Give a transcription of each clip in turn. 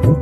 श्री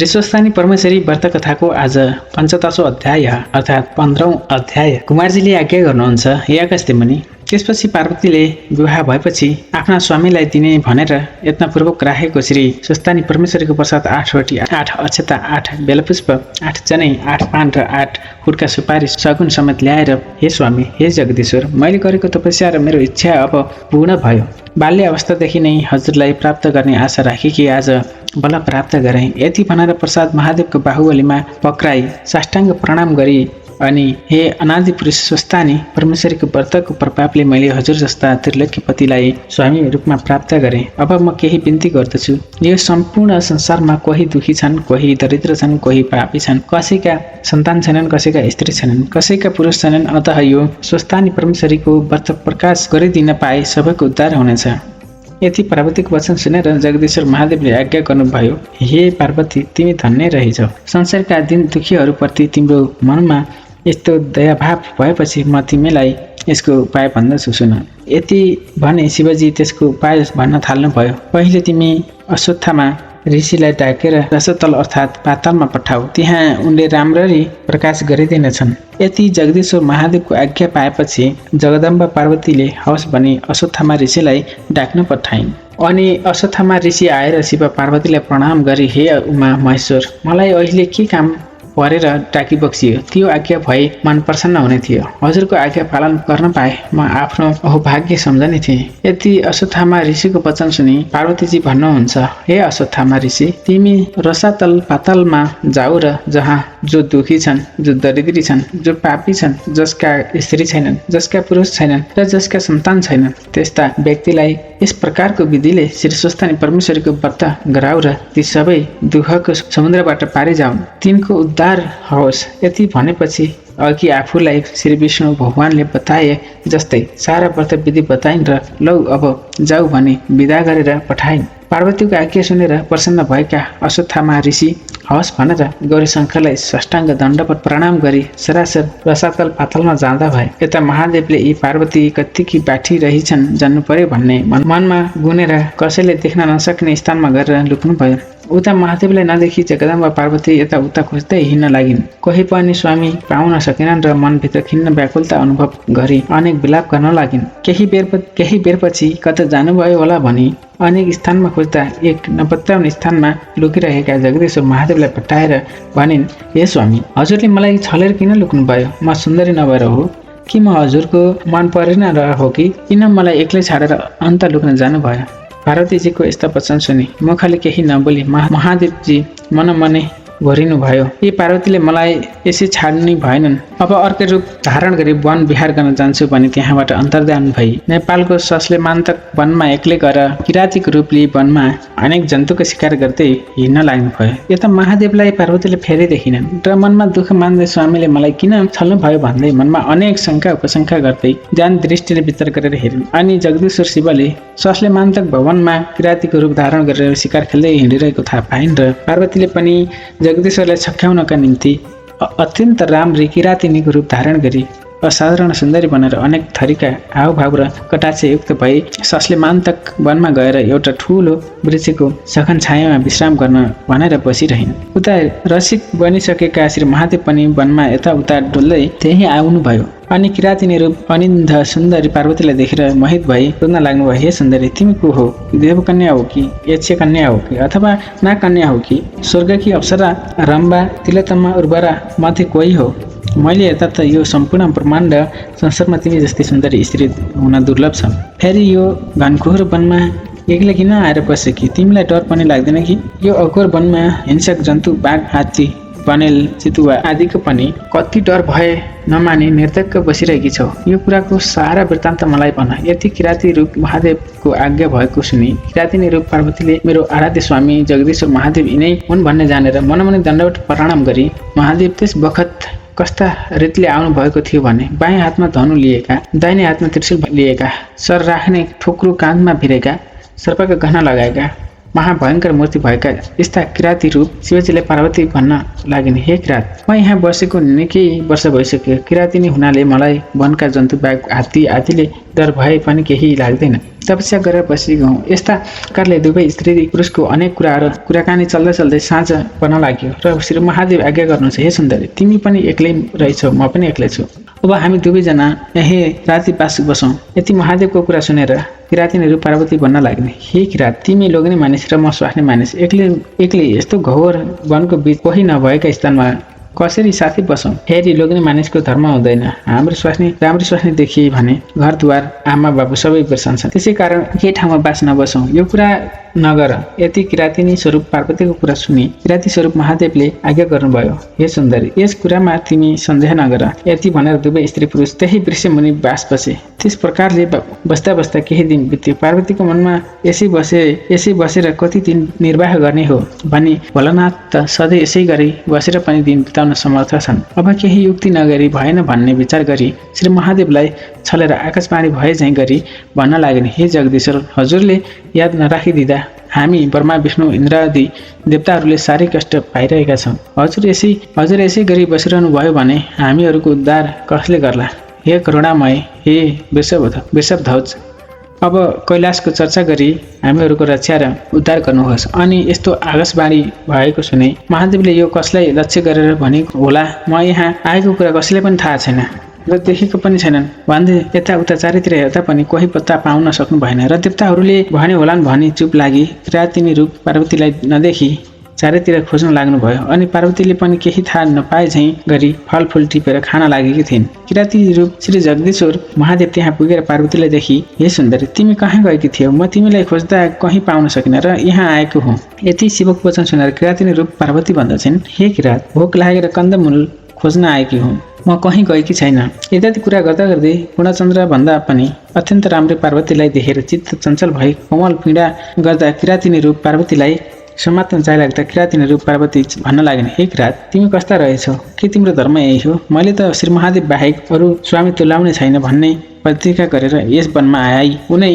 स्वस्तानी परमेश्वरी व्रत कथाको आज 45औं अध्याय अर्थात् 15औं अध्याय कुमारजीले आज्ञा गर्नुहुन्छ। हे अगस्त्य मुनि, त्यसपछि पार्वतीले विवाह भएपछि आफ्ना स्वामीलाई दिने भनेर यत्नपूर्वक राखेको श्री स्वस्तानी परमेश्वरीको प्रसाद 8 रोटी 8 अक्षता 8 बेलपुष्प 8 जनै 8 पान र 8 फुटका सुपारी सगुन समेत ल्याएर, हे स्वामी, हे जगदीश्वर, मैले गरेको तपस्या र मेरो इच्छा अब पूर्ण भयो। बाल्य अवस्थादेखि नै हजुरलाई प्राप्त गर्ने आशा राखेकी आज बल प्राप्त गरे। यति भनेर प्रसाद महादेवको बाहुबलीमा पक्राई साष्टाङ्ग प्रणाम गरी अनि हे अनादि पुरुष स्वस्तानी परमेश्वरीको व्रतको प्रभावले मैले हजुर जस्ता त्रिलोकी पतिलाई स्वामी रूपमा प्राप्त गरेँ। अब म केही बिन्ती गर्दछु। यो सम्पूर्ण संसारमा कोही दुखी छन्, कोही दरिद्र छन्, कोही पापी छन्, कसैका सन्तान छैनन्, कसैका स्त्री छैनन्, कसैका पुरुष छैनन्। अतः यो स्वस्तानी परमेश्वरीको व्रत प्रकाश गरिदिन पाए सबैको उद्धार हुनेछ। यति पार्वतीको वचन सुनेर जगदीश्वर महादेवले आज्ञा गर्नुभयो। हे पार्वती, तिमी धन्य रहेछौ। संसारका दिन दुखीहरूप्रति तिम्रो मनमा यस्तो दयाभाव भएपछि म तिमीलाई यसको उपाय भन्दछु, सुन। यति भने शिवजी त्यसको उपाय भन्न थाल्नुभयो। पहिले तिमी अश्वत्थामा ऋषिलाई डाकेर रसतल अर्थात् पातालमा पठाऊ, त्यहाँ उनले राम्ररी प्रकाश गरिदिनेछन्। यति जगदीश्वर महादेवको आज्ञा पाएपछि जगदम्बा पार्वतीले हवस् भनी अश्वत्थामा ऋषिलाई डाक्न पठाइन्। अनि अश्वत्थामा ऋषि आएर शिव पार्वतीलाई प्रणाम गरी, हे उमा महेश्वर, मलाई अहिले के काम परेर डाकी बक्सियो? त्यो आज्ञा भए मन प्रसन्न हुने थियो। हजुरको आज्ञा पालन गर्न पाए म आफ्नो अहोभाग्य सम्झने थिएँ। यति अश्वत्थामा ऋषिको वचन सुनि पार्वतीजी भन्नुहुन्छ, हे अश्वत्थामा ऋषि, तिमी रसातल पातालमा जाऊ र जहाँ जो दुखी छन्, जो दरिद्री छन्, जो पापी छन्, जसका स्त्री छैनन्, जसका पुरुष छैनन् र जसका सन्तान छैनन्, त्यस्ता व्यक्तिलाई यस प्रकारको विधिले श्री स्वस्तानी परमेश्वरीको व्रत गराऊ र ती सबै दुःखको समुद्रबाट पारि जाउन्, तिनको उद्धार होस्। यति भनेपछि अघि आफूलाई श्री विष्णु भगवानले बताए जस्तै सारा व्रत विधि बताइन् र लौ अब जाऊ भनी विदा गरेर पठाइन्। पार्वतीको आज्ञा सुनेर प्रसन्न भएका अश्वत्थामा ऋषि हवस् भनेर गौरीशङ्करलाई साष्टाङ्ग दण्डवत प्रणाम गरी सरासर रसातल पातालमा जाँदा भए। यता महादेवले यी पार्वती कत्तिकी बाठी रहिछन् जान्नु पर्यो भन्ने मनमा गुनेर कसैले देख्न नसक्ने स्थानमा गरेर लुक्नुभयो। उता महादेवलाई नदेखि जगदम्बा पार्वती यता उता खोज्दै हिँड्न लागिन्। कोही पनि स्वामी पाउन सकेनन् र मनभित्र खिन्न व्याकुलता अनुभव गरी अनेक विलाप गर्न लागिन्। केही बेरपछि कता जानुभयो होला भनी अनेक स्थानमा खोज्दा एक नपत्याउने स्थानमा लुकिरहेका जगदीश्वर महादेवलाई पठाएर भनिन्, हे स्वामी, हजुरले मलाई छलेर किन लुक्नुभयो? म सुन्दरी नभएर हो कि म हजुरको मन परेन र हो कि किन मलाई एक्लै छाडेर अन्त लुक्न जानुभयो? पार्वतीजीको यस्ता वचन सुनि मुखले केही नबोली महादेवजी मनमनै भरिनु भयो। यी पार्वतीले मलाई यसै छाड्ने भएनन्। अब अर्कै रूप धारण गरी वन विहार गर्न जान्छु भने त्यहाँबाट अन्तर्धान भई नेपालको सस्लेमान्तक वनमा एक्लै गएर किरातीको रूप लिई वनमा अनेक जन्तुको शिकार गर्दै हिँड्न लाग्नु भयो। यता महादेवलाई पार्वतीले फेरि देखिनन् र मनमा दुःख मान्दै स्वामीले मलाई किन छल्नु भयो भन्दै मनमा अनेक शङ्का उपशङ्का गर्दै ध्यान दृष्टिले विचार गरेर हेरिन्। अनि जगदीश्वर शिवले सस्लेमान्तक भवनमा किरातीको रूप धारण गरेर शिकार खेल्दै हिँडिरहेको थाहा पाइन् र पार्वतीले पनि जगदीश्वरलाई छक्याउनका निम्ति अत्यन्त राम्री किरातिनीको रूप धारण गरी असाधारण सुन्दरी बनेर अनेक थरीका हावभाव र कटाक्षयुक्त भई सस्लेमान्तक वनमा गएर एउटा ठुलो वृक्षको सघन छायामा विश्राम गर्न भनेर बसिरहिन्। उता रसिक बनिसकेका श्री महादेव पनि वनमा यताउता डुल्दै त्यही आउनुभयो। अनि किरातिनी रूप अनिन्द सुन्दरी पार्वतीलाई देखेर मोहित भई सोध्न लाग्नुभयो, हे सुन्दरी, तिमी को हो? देवकन्या हो कि यक्षकन्या हो कि अथवा नागकन्या हो कि स्वर्गकी अप्सरा रम्बा तिलोत्तमा उर्वरा मध्ये कोही हो? मैले यता त यो सम्पूर्ण ब्रह्माण्ड संसारमा तिमी जस्तै सुन्दरी स्त्री हुन दुर्लभ छ। फेरि यो घनघोर वनमा एक्लै किन आएर बसे कि? तिमीलाई डर पनि लाग्दैन कि? यो अघोर वनमा हिंसक जन्तु बाघ, हात्ती, बनेल, चितुवा आदिको पनि कति डर भए नमानी निर्धक्क बसिरहेकी छौ। यो कुराको सारा वृत्तान्त मलाई भन। यति किराती रूप महादेवको आज्ञा भएको सुनि किरातिनी रूप पार्वतीले मेरो आराध्य स्वामी जगदीश्वर महादेव यिनै हुन् भन्ने जानेर मनमनै दण्डवत प्रणाम गरी महादेव त्यस बखत कस्ता रीतिले आउनु भएको थियो भने बायाँ हातमा धनु लिएका, दाहिने हातमा त्रिशूल लिएका, सर राख्ने ठोक्रो काँधमा भिरेका, सर्पका गहना लगाएका, महाभयङ्कर मूर्ति भएका यस्ता किराती रूप शिवजीले पार्वती भन्न लागिन्, हे किरात, म यहाँ बसेको निकै वर्ष भइसक्यो। किराती नै हुनाले मलाई वनका जन्तु बाघ हात्ती आदिले डर भए पनि केही लाग्दैन। तपस्या गरेर बसेको हुँ। यस्ता प्रकारले दुवै स्त्री पुरुषको अनेक कुराकानी चल्दै चल्दै साँझ पर्न लाग्यो र श्री महादेव आज्ञा गर्नुहुन्छ, हे सुन्दरी, तिमी पनि एक्लै रहेछौ, म पनि एक्लै छु। अब हामी दुवैजना यही राति बास बसौँ। यति महादेवको कुरा सुनेर किरातीनीहरू पार्वती भन्न लाग्ने, हे किरात, तिमी लोग्ने मानिस र म स्वास्नी मानिस, एक्लै यस्तो घोर वनको बीच कोही नभएका स्थानमा कसरी साथै बसौँ? फेरि लोग्ने मानिसको धर्म हुँदैन। राम्रो स्वास्नी देखिए भने घरद्वार आमा बाबु सबै बिर्सन्छन्। त्यसै कारण के ठाउँमा बास नबसौँ, यो कुरा नगर। यति किरातिनी स्वरूप पार्वतीको कुरा सुनि किराती स्वरूप महादेवले आज्ञा गर्नुभयो, हे सुन्दरी, यस कुरामा तिमी सन्देह नगर। यति भनेर दुवै स्त्री पुरुष त्यही वृक्ष मुनि बास बसे। त्यस प्रकारले बस्दा बस्दा केही दिन बित्यो। पार्वतीको मनमा यसै बसेर कति दिन निर्वाह गर्ने हो भनी भोलानाथ त सधैँ यसै गरी बसेर पनि दिन बिताउन समर्थ छन्। अब केही युक्ति नगरी भएन भन्ने विचार गरी श्री महादेवलाई छलेर आकाशवाणी भए झैँ गरी भन्न लागिन्, हे जगदीश्वर, हजुरले याद नराखिदिँदा हामी ब्रह्मा विष्णु इन्द्र आदि देवताहरूले साह्रै कष्ट पाइरहेका छौँ। हजुर यसै गरी बसिरहनु भयो भने हामीहरूको उद्धार कसले गर्ला? हे करुणामय, हे वृषभध्वज, अब कैलाशको चर्चा गरी हामीहरूको रक्षा र उद्धार गर्नुहोस्। अनि यस्तो आकाशवाणी भएको सुने महादेवले यो कसलाई लक्ष्य गरेर भनेको होला? म यहाँ आएको कुरा कसैलाई पनि थाहा छैन र देखेको पनि छैनन् भन्दै यताउता चारैतिर हेर्दा पनि कोही पत्ता पाउन सक्नु भएन र देवताहरूले भने होलान् भनी चुप लागि किरातिनी रूप पार्वतीलाई नदेखि चारैतिर खोज्न लाग्नुभयो। अनि पार्वतीले पनि केही थाहा नपाए झैँ गरी फलफुल टिपेर खान लागेकी थिइन्। किराती रूप श्री जगदीश्वर महादेव त्यहाँ पुगेर पार्वतीलाई देखि, हे सुन्दरी, तिमी कहाँ गएकी थियौ? म तिमीलाई खोज्दा कहीँ पाउन सकिन र यहाँ आएको हुँ। यति शिवको वचन सुनेर किरातिनी रूप पार्वती भन्दछन्, हे किरात, भोक लागेर कन्दमूल खोज्न आएकी हुँ, म कहीँ गएकी छैन। यताति कुरा गर्दा गर्दै पूर्णचन्द्र भन्दा पनि अत्यन्त राम्रै पार्वतीलाई देखेर चित्त चञ्चल भई कोमल पीडा गर्दा किरातिनी रूप पार्वतीलाई समात्न जाइ लाग्दा किरातिनी रूप पार्वती भन्न लागिन्, हे किरात, तिमी कस्ता रहेछौ? के तिम्रो धर्म यही हो? मैले त श्री महादेव बाहेक अरू स्वामी तुल्याउने छैन भन्ने प्रतिज्ञा गरेर यस वनमा आई उनै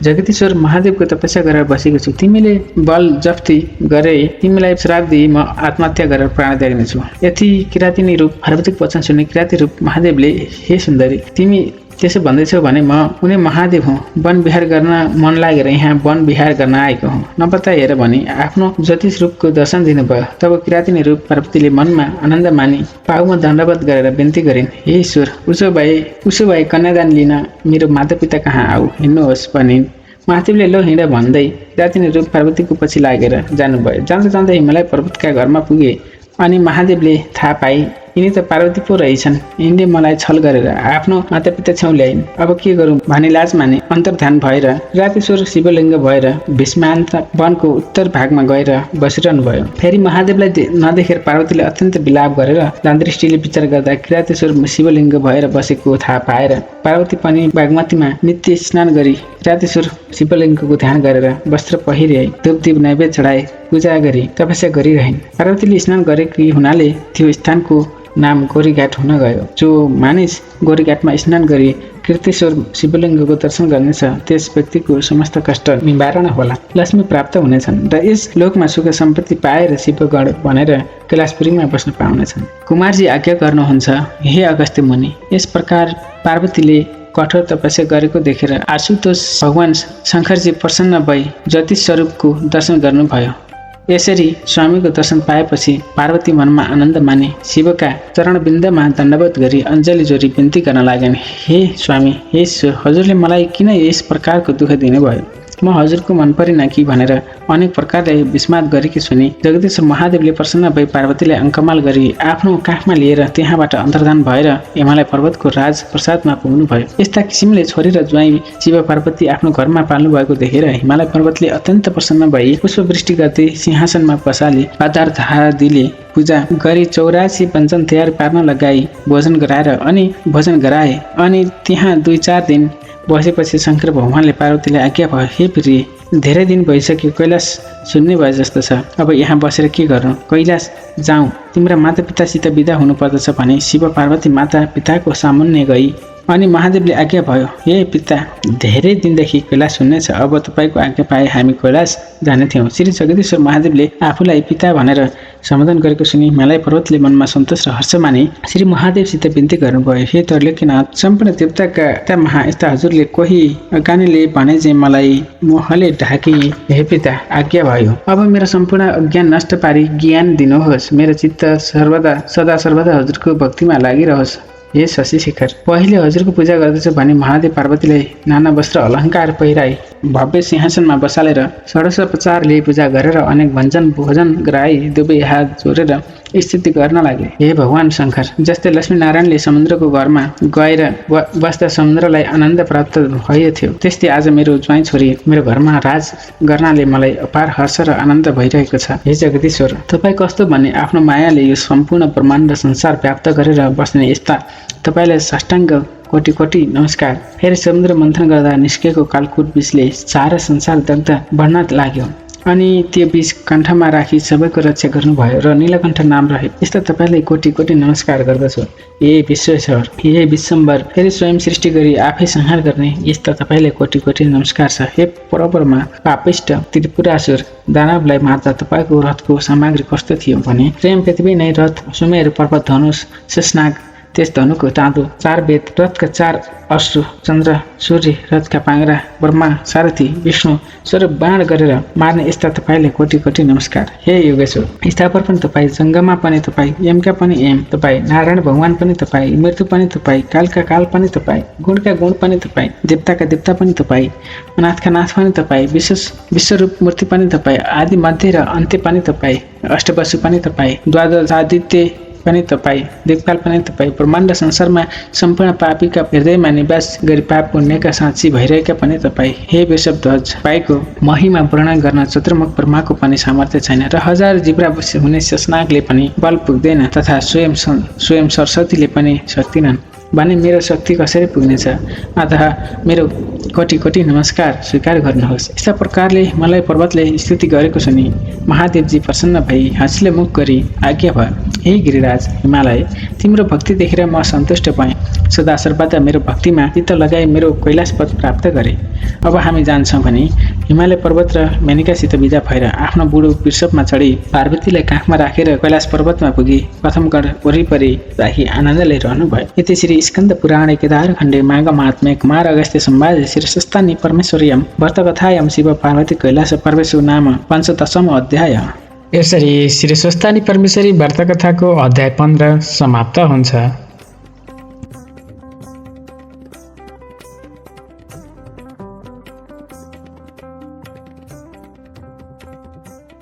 जगदीश्वर महादेवको तपस्या गरेर बसेको छु। तिमीले बल जफ्ती गरे तिमीलाई श्राप दिई म आत्महत्या गरेर प्राण त्याग्नेछु। यति किरातिनी रूप पार्वतीको वचन सुने किराती रूप महादेवले, हे सुन्दरी, तिमी त्यसो भन्दैछौ भने म उनी महादेव हुँ, वन विहार गर्न मन लागेर यहाँ वन विहार गर्न आएको हुँ, नपत्ता भने आफ्नो ज्योतिष रूपको दर्शन दिनुभयो। तब किरातिनी रूप पार्वतीले मनमा आनन्द मानी पाउमा दण्डवत गरेर बिन्ती गरिन्, हे ईश्वर, उसो भए कन्यादान लिन मेरो मातापिता कहाँ आऊ, हिँड्नुहोस् भनिन्। महादेवले लो हिँड भन्दै किरातिनी रूप पार्वतीको पछि लागेर जानुभयो। जाँदा जाँदै हिमालय पर्वतका घरमा पुगे अनि महादेवले थाहा पाए यिनी त पार्वती पो रहेछन्। यिनले मलाई छल गरेर आफ्नो मातापिता छेउ ल्याइन्। अब के गरौँ भनी लाज माने अन्तर्ध्यान भएर किरातेश्वर शिवलिङ्ग भएर भीष्मान्त वनको उत्तर भागमा गएर बसिरहनु भयो। फेरि महादेवलाई नदेखेर पार्वतीले अत्यन्त विलाप गरेर दानदृष्टिले विचार गर्दा किरातेश्वर शिवलिङ्ग भएर बसेको थाहा पाएर पार्वती पनि बागमतीमा नित्य स्नान गरी किरातेश्वर शिवलिङ्गको ध्यान गरेर वस्त्र पहिरे धूपदीप नैवेद्य चढाए पूजा गरी तपस्या गरिरहिन्। पार्वतीले स्नान गरेकी हुनाले त्यो स्थानको नाम गोरीघाट हुन गयो। जो मानिस गोरीघाटमा स्नान गरी किरातेश्वर शिवलिङ्गको दर्शन गर्नेछ त्यस व्यक्तिको समस्त कष्ट निवारण होला, लक्ष्मी प्राप्त हुनेछन् र यस लोकमा सुख सम्पत्ति पाएर शिवगण भनेर कैलाशपुरीमा बस्न पाउनेछन्। कुमारजी आज्ञा गर्नुहुन्छ, हे अगस्त्य मुनि। यस प्रकार पार्वतीले कठोर तपस्या गरेको देखेर आशुतोष भगवान शङ्करजी प्रसन्न भई ज्योतिष स्वरूपको दर्शन गर्नुभयो। यसरी स्वामीको दर्शन पाएपछि पार्वती मनमा आनन्द माने शिवका चरणबिन्दमा दण्डवत गरी अञ्जली जोरी बिन्ती गर्न लागेन्, हे स्वामी, हे ईश्वर, हजुरले मलाई किन यस प्रकारको दुःख दिनुभयो? म हजुरको मन परिन कि भनेर अनेक प्रकारले विस्मात गरेकी सुनि जगदीश्वर महादेवले प्रसन्न भई पार्वतीलाई अङ्कमाल गरी आफ्नो काखमा लिएर त्यहाँबाट अन्तर्धान भएर हिमालय पर्वतको राज प्रसादमा पुग्नुभयो। यस्ता किसिमले छोरी र ज्वाइँ शिव पार्वती आफ्नो घरमा पाल्नु भएको देखेर हिमालय पर्वतले अत्यन्त प्रसन्न भई पुष्पवृष्टि गर्दै सिंहासनमा बसाली आधार धारा दिले पूजा गरी 84 व्यञ्जन तयार पार्न लगाई भोजन गराए अनि त्यहाँ 2-4 दिन बसेपछि शङ्कर भगवानले पार्वतीलाई आज्ञा भयो, हे प्रिय, धेरै दिन भइसक्यो, कैलाश सुन्ने भए जस्तो छ, अब यहाँ बसेर के गर्नु? कैलाश जाउँ, तिम्रा मातापितासित बिदा हुनुपर्दछ भने शिव पार्वती माता पिताको सामुन्ने गई अनि महादेवले आज्ञा भयो, हे पिता, धेरै दिनदेखि कैलाश सुन्नेछ, अब तपाईँको आज्ञा पाए हामी कैलाश जानेथ्यौँ। श्री जगदीश्वर महादेवले आफूलाई पिता भनेर सम्बोधन गरेको सुनि हिमालय पर्वतले मनमा सन्तोष र हर्ष माने श्री महादेवसित बिन्ती गर्नुभयो, हे त्रैलोक्यनाथ, सम्पूर्ण देवताका महायस्ता हजुरले कोही अज्ञानीले भने जे मलाई मोहले ढाकी, हे पिता आज्ञा भयो, अब मेरो सम्पूर्ण अज्ञान नष्ट पारी ज्ञान दिनुहोस्, मेरो चित्त सदा सर्वदा हजुरको भक्तिमा लागिरहोस्। हे शशिशेखर, पहिले हजुरको पूजा गर्दछु भने महादेव पार्वतीलाई नाना वस्त्र अलङ्कार पहिराई भव्य सिंहासनमा बसालेर षोडशोपचारले पूजा गरेर अनेक भञ्जन भोजन गराई दुवै हात जोडेर स्थिति गर्न लागे। हे भगवान शङ्कर, जस्तै लक्ष्मीनारायणले समुद्रको घरमा गएर बस्दा समुद्रलाई आनन्द प्राप्त भइथ्यो, त्यस्तै आज मेरो ज्वाइँ छोरी मेरो घरमा राज गर्नाले मलाई अपार हर्ष र आनन्द भइरहेको छ। हे जगदीश्वर, तपाईँ कस्तो भन्ने आफ्नो मायाले यो सम्पूर्ण ब्रह्माण्ड संसार व्याप्त गरेर बस्ने यस्ता तपाईँलाई साष्टाङ्ग कोटि कोटि नमस्कार। फेरि समुद्र मन्थन गर्दा निस्केको कालकुट विषले सारा संसार दग्ध बढ्न लाग्यो अनि त्यो बीज कण्ठमा राखी सबैको रक्षा गर्नुभयो र नीलकण्ठ नाम रहे। यस्ता तपाईँलाई कोटि कोटि नमस्कार गर्दछु। हे विश्वेश्वर, हे विश्वम्भर, फेरि स्वयं सृष्टि गरी आफै संहार गर्ने यस्ता तपाईँलाई कोटि कोटि नमस्कार छ। हे परब्रह्मा, पापिष्ट त्रिपुरासुर दानवलाई मार्दा तपाईँको रथको सामग्री कस्तो थियो भने स्वयं पृथ्वी नै रथ, सुमेरु पर्वत, धनुष, शेषनाग, त्यस धनुको ताँदो, 4 वेद, रथका 4 अश्रु, चन्द्र, सूर्य, रथका पाङ्रा, ब्रह्मा, सारथी, विष्णु स्वरूप बाण गरेर मार्ने यस्ता तपाईँलाई कोटि कोटि नमस्कार। हे योगेश्वर, स्थावर पनि तपाईँ, जङ्गमा पनि तपाईँ, यमका पनि यम तपाईँ, नारायण भगवान पनि तपाईँ, मृत्यु पनि तपाईँ, कालका काल पनि तपाईँ, गुणका गुण पनि तपाईँ, देवताका देवता पनि तपाईँ, अनाथका नाथ पनि तपाईँ, विश्वरूप मूर्ति पनि तपाईँ, आदि मध्य र अन्त्य पनि तपाईँ, अष्टवसु पनि तपाईँ, द्वादशादित्य पनि तपाईँ, देवकाल पनि तपाईँ, ब्रह्माण्ड संसारमा सम्पूर्ण पापीका हृदयमा निवास गरी पाप पुण्यका साक्षी भइरहेका पनि तपाईँ। हे वृषभध्वज, तपाईँको महिमा वर्णन गर्न चतुर्मुख ब्रह्माको पनि सामर्थ्य छैन र 1000 जिब्रा हुने शेषनागले पनि बल पुग्दैन तथा स्वयं सरस्वतीले पनि सक्दिनन् भने मेरो शक्ति कसरी पुग्नेछ? अतः मेरो कोटि कोटि नमस्कार स्वीकार गर्नुहोस्। यस्ता प्रकारले मलाई पर्वतले स्तुति गरेको सुनि महादेवजी प्रसन्न भई हाँसीले मुख गरी आज्ञा भयो, हे गिरिराज हिमालय, तिम्रो भक्ति देखेर म सन्तुष्ट भएँ। सदा सर्वदा मेरो भक्तिमा चित्त लगाई मेरो कैलाश पद प्राप्त गरे। अब हामी जान्छौँ भने हिमालय पर्वत र मेनिकासित विदा भएर आफ्नो बुढो वृषभमा चढी पार्वतीलाई काखमा राखेर कैलाश पर्वतमा पुगी प्रथमगढ वरिपरि राखी आनन्दले रहनुभयो। यति श्री स्कन्द पुराणे केदारखण्डे माघ महात्म्ये कुमार अगस्त्य संवादे श्रीस्वस्थानि परमेश्वर्यं व्रतकथायां शिव पार्वती कैलाश पर्वेषु नाम 15 अध्याय। यसरी श्री स्वस्थानि परमेश्वरी व्रतकथाको अध्याय 15 समाप्त हुन्छ।